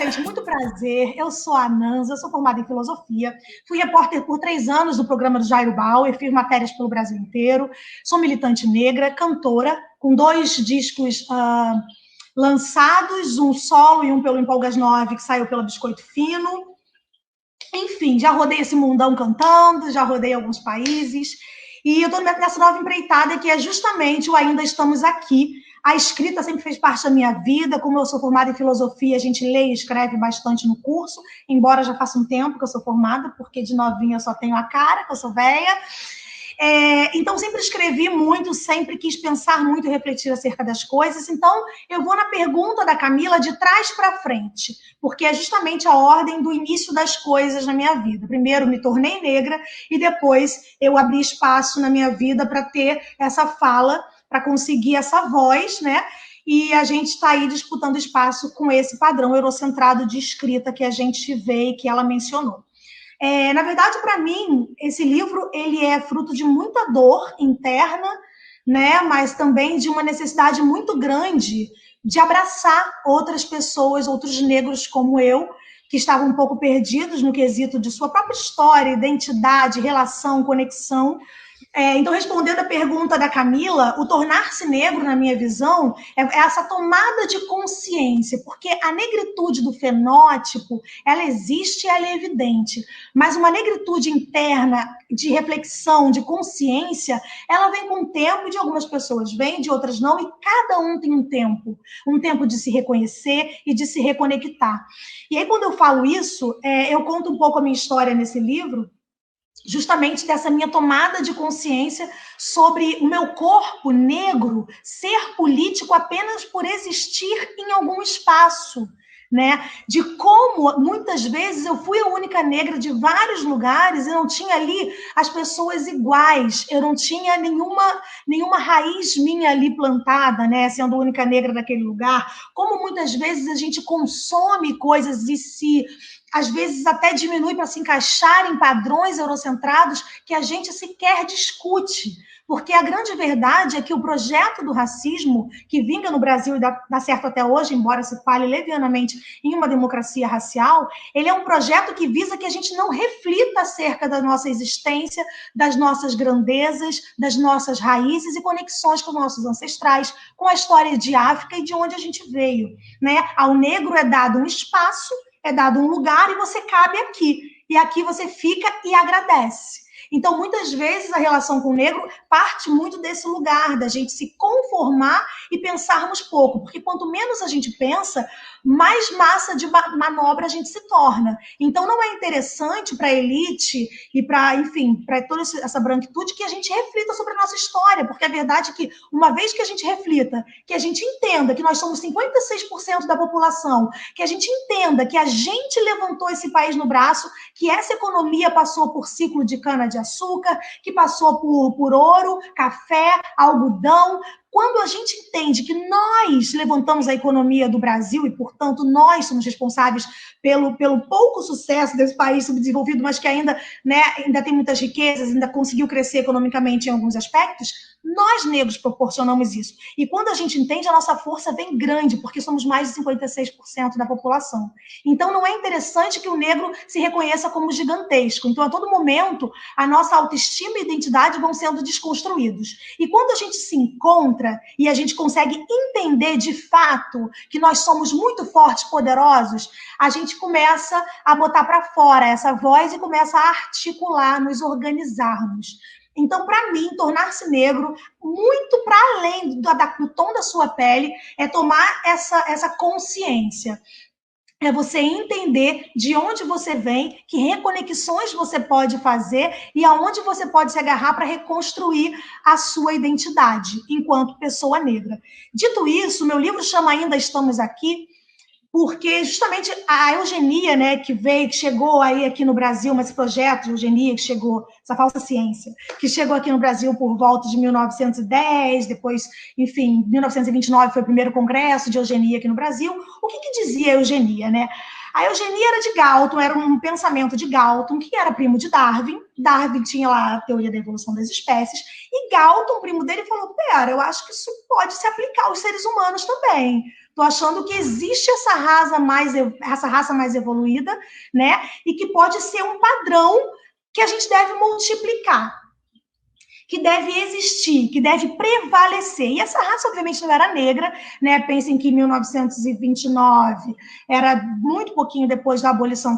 gente, muito prazer. Eu sou a Nanza, eu sou formada em filosofia. Fui repórter por 3 anos do programa do Jairo Bauer, fiz matérias pelo Brasil inteiro. Sou militante negra, cantora, com 2 discos lançados, um solo e um pelo Empolgas 9, que saiu pela Biscoito Fino. Enfim, já rodei esse mundão cantando, já rodei alguns países. E eu estou nessa nova empreitada que é justamente o Ainda Estamos Aqui. A escrita sempre fez parte da minha vida. Como eu sou formada em filosofia, a gente lê e escreve bastante no curso, embora já faça um tempo que eu sou formada, porque de novinha eu só tenho a cara, que eu sou velha. Então, sempre escrevi muito, sempre quis pensar muito e refletir acerca das coisas. Então, eu vou na pergunta da Camila de trás para frente, porque é justamente a ordem do início das coisas na minha vida. Primeiro, me tornei negra e depois eu abri espaço na minha vida para ter essa fala, para conseguir essa voz, né? E a gente está aí disputando espaço com esse padrão eurocentrado de escrita que a gente vê e que ela mencionou. Na verdade, para mim, esse livro ele é fruto de muita dor interna, né? Mas também de uma necessidade muito grande de abraçar outras pessoas, outros negros como eu, que estavam um pouco perdidos no quesito de sua própria história, identidade, relação, conexão. Então, respondendo a pergunta da Camila, o tornar-se negro, na minha visão, é essa tomada de consciência, porque a negritude do fenótipo, ela existe e ela é evidente, mas uma negritude interna, de reflexão, de consciência, ela vem com o tempo, e de algumas pessoas vem, de outras não, e cada um tem um tempo de se reconhecer e de se reconectar. E aí, quando eu falo isso, eu conto um pouco a minha história nesse livro, justamente dessa minha tomada de consciência sobre o meu corpo negro ser político apenas por existir em algum espaço, né? De como, muitas vezes, eu fui a única negra de vários lugares e não tinha ali as pessoas iguais, eu não tinha nenhuma raiz minha ali plantada, né? Sendo a única negra daquele lugar. Como muitas vezes a gente consome coisas e às vezes até diminui para se encaixar em padrões eurocentrados que a gente sequer discute. Porque a grande verdade é que o projeto do racismo, que vinga no Brasil e dá certo até hoje, embora se fale levianamente em uma democracia racial, ele é um projeto que visa que a gente não reflita acerca da nossa existência, das nossas grandezas, das nossas raízes e conexões com nossos ancestrais, com a história de África e de onde a gente veio, né? Ao negro é dado um espaço, é dado um lugar e você cabe aqui. E aqui você fica e agradece. Então, muitas vezes, a relação com o negro parte muito desse lugar, da gente se conformar e pensarmos pouco. Porque quanto menos a gente pensa, mais massa de manobra a gente se torna. Então, não é interessante para a elite e para, enfim, para toda essa branquitude que a gente reflita sobre a nossa história. Porque a verdade é que, uma vez que a gente reflita, que a gente entenda que nós somos 56% da população, que a gente entenda que a gente levantou esse país no braço, que essa economia passou por ciclo de cana-de-açúcar, que passou por ouro, café, algodão. Quando a gente entende que nós levantamos a economia do Brasil e, portanto, nós somos responsáveis pelo pouco sucesso desse país subdesenvolvido, mas que ainda tem muitas riquezas, ainda conseguiu crescer economicamente em alguns aspectos, nós negros proporcionamos isso. E quando a gente entende, a nossa força vem grande, porque somos mais de 56% da população. Então, não é interessante que o negro se reconheça como gigantesco. Então, a todo momento, a nossa autoestima e identidade vão sendo desconstruídos. E quando a gente se encontra e a gente consegue entender de fato que nós somos muito fortes, poderosos, a gente começa a botar para fora essa voz e começa a articular, nos organizarmos. Então, para mim, tornar-se negro, muito para além do tom da sua pele, é tomar essa consciência. É você entender de onde você vem, que reconexões você pode fazer e aonde você pode se agarrar para reconstruir a sua identidade enquanto pessoa negra. Dito isso, meu livro chama Ainda Estamos Aqui, porque justamente a eugenia, né, que chegou aí aqui no Brasil, mas esse projeto de eugenia que chegou, essa falsa ciência, que chegou aqui no Brasil por volta de 1910, depois, enfim, 1929 foi o primeiro congresso de eugenia aqui no Brasil. O que dizia a eugenia, né? A eugenia era de Galton, era um pensamento de Galton, que era primo de Darwin. Darwin tinha lá a teoria da evolução das espécies, e Galton, primo dele, falou, pera, eu acho que isso pode se aplicar aos seres humanos também. Estou achando que existe essa raça mais evoluída, né? E que pode ser um padrão que a gente deve multiplicar, que deve existir, que deve prevalecer. E essa raça, obviamente, não era negra, né? Pensem que em 1929 era muito pouquinho depois da abolição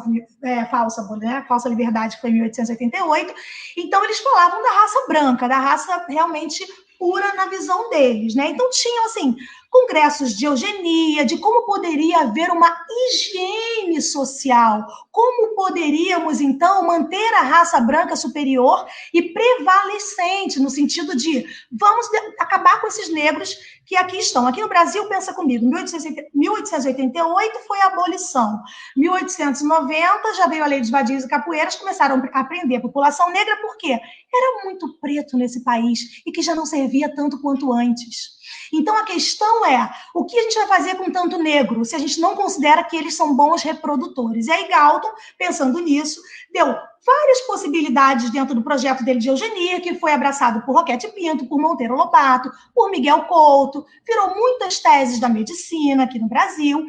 falsa liberdade, que foi em 1888. Então, eles falavam da raça branca, da raça realmente pura na visão deles, né? Então, tinham, assim, congressos de eugenia, de como poderia haver uma higiene social, como poderíamos, então, manter a raça branca superior e prevalecente, no sentido de vamos acabar com esses negros que aqui estão. Aqui no Brasil, pensa comigo, 1888 foi a abolição, 1890 já veio a lei dos vadios e capoeiras, começaram a prender a população negra, por quê? Era muito preto nesse país e que já não servia tanto quanto antes. Então, a questão é, o que a gente vai fazer com tanto negro, se a gente não considera que eles são bons reprodutores? E aí, Galton, pensando nisso, deu várias possibilidades dentro do projeto dele de eugenia, que foi abraçado por Roquete Pinto, por Monteiro Lobato, por Miguel Couto, virou muitas teses da medicina aqui no Brasil.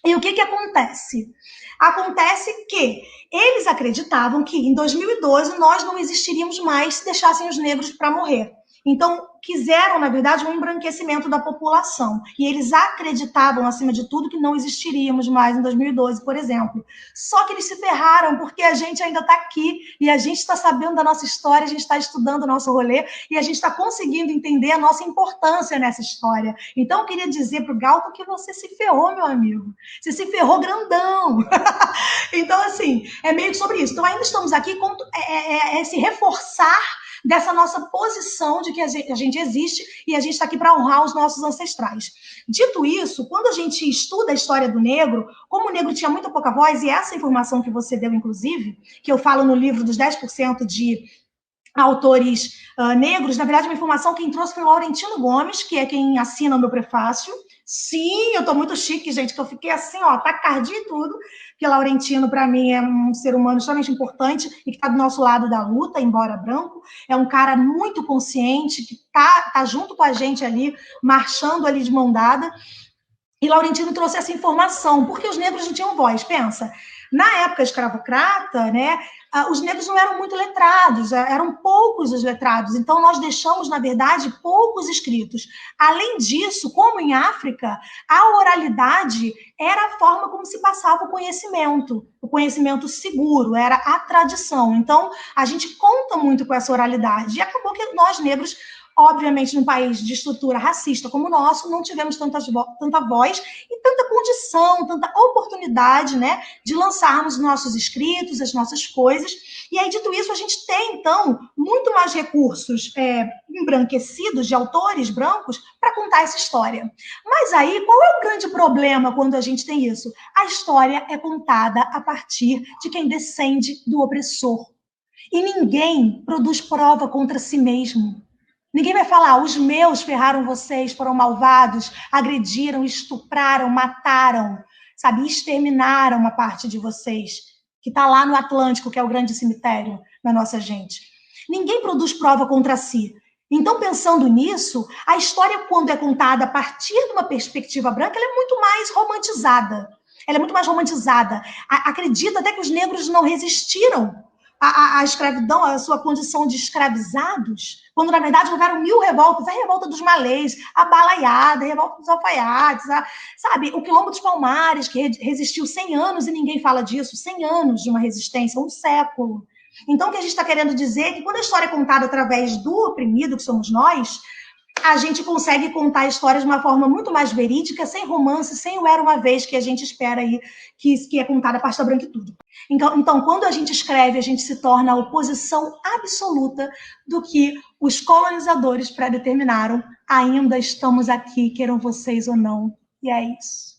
E o que acontece? Acontece que eles acreditavam que em 2012 nós não existiríamos mais se deixassem os negros para morrer. Então, quiseram, na verdade, um embranquecimento da população. E eles acreditavam, acima de tudo, que não existiríamos mais em 2012, por exemplo. Só que eles se ferraram, porque a gente ainda está aqui, e a gente está sabendo da nossa história, a gente está estudando o nosso rolê, e a gente está conseguindo entender a nossa importância nessa história. Então, eu queria dizer para o Galton que você se ferrou, meu amigo. Você se ferrou grandão. Então, assim, é meio que sobre isso. Então, ainda estamos aqui com se reforçar dessa nossa posição de que a gente existe e a gente está aqui para honrar os nossos ancestrais. Dito isso, quando a gente estuda a história do negro, como o negro tinha muito pouca voz, e essa informação que você deu, inclusive, que eu falo no livro dos 10% de autores negros, na verdade, uma informação quem trouxe foi o Laurentino Gomes, que é quem assina o meu prefácio. Sim, eu tô muito chique, gente, que eu fiquei assim, ó, tacardia e tudo, porque Laurentino, para mim, é um ser humano extremamente importante e que está do nosso lado da luta, embora branco. É um cara muito consciente, que tá junto com a gente ali, marchando ali de mão dada. E Laurentino trouxe essa informação, porque os negros não tinham voz, pensa. Na época escravocrata, né, os negros não eram muito letrados, eram poucos os letrados, então nós deixamos, na verdade, poucos escritos. Além disso, como em África, a oralidade era a forma como se passava o conhecimento seguro, era a tradição. Então, a gente conta muito com essa oralidade, e acabou que nós, negros, obviamente, num país de estrutura racista como o nosso, não tivemos tanta voz e tanta condição, tanta oportunidade, né, de lançarmos nossos escritos, as nossas coisas. E aí, dito isso, a gente tem, então, muito mais recursos embranquecidos de autores brancos para contar essa história. Mas aí, qual é o grande problema quando a gente tem isso? A história é contada a partir de quem descende do opressor. E ninguém produz prova contra si mesmo. Ninguém vai falar, os meus ferraram vocês, foram malvados, agrediram, estupraram, mataram, sabe, exterminaram uma parte de vocês, que está lá no Atlântico, que é o grande cemitério da nossa gente. Ninguém produz prova contra si. Então, pensando nisso, a história, quando é contada a partir de uma perspectiva branca, ela é muito mais romantizada. Ela é muito mais romantizada. Acredita até que os negros não resistiram à escravidão, à sua condição de escravizados, quando, na verdade, houveram 1000 revoltas, a revolta dos malês, a balaiada, a revolta dos alfaiates, sabe, o quilombo dos Palmares, que resistiu 100 anos e ninguém fala disso, 100 anos de uma resistência, um século. Então, o que a gente está querendo dizer é que quando a história é contada através do oprimido, que somos nós, a gente consegue contar a história de uma forma muito mais verídica, sem romance, sem o era uma vez que a gente espera aí, que é contada a partir da branquitude. Então, quando a gente escreve, a gente se torna a oposição absoluta do que os colonizadores predeterminaram. Ainda estamos aqui, queiram vocês ou não. E é isso.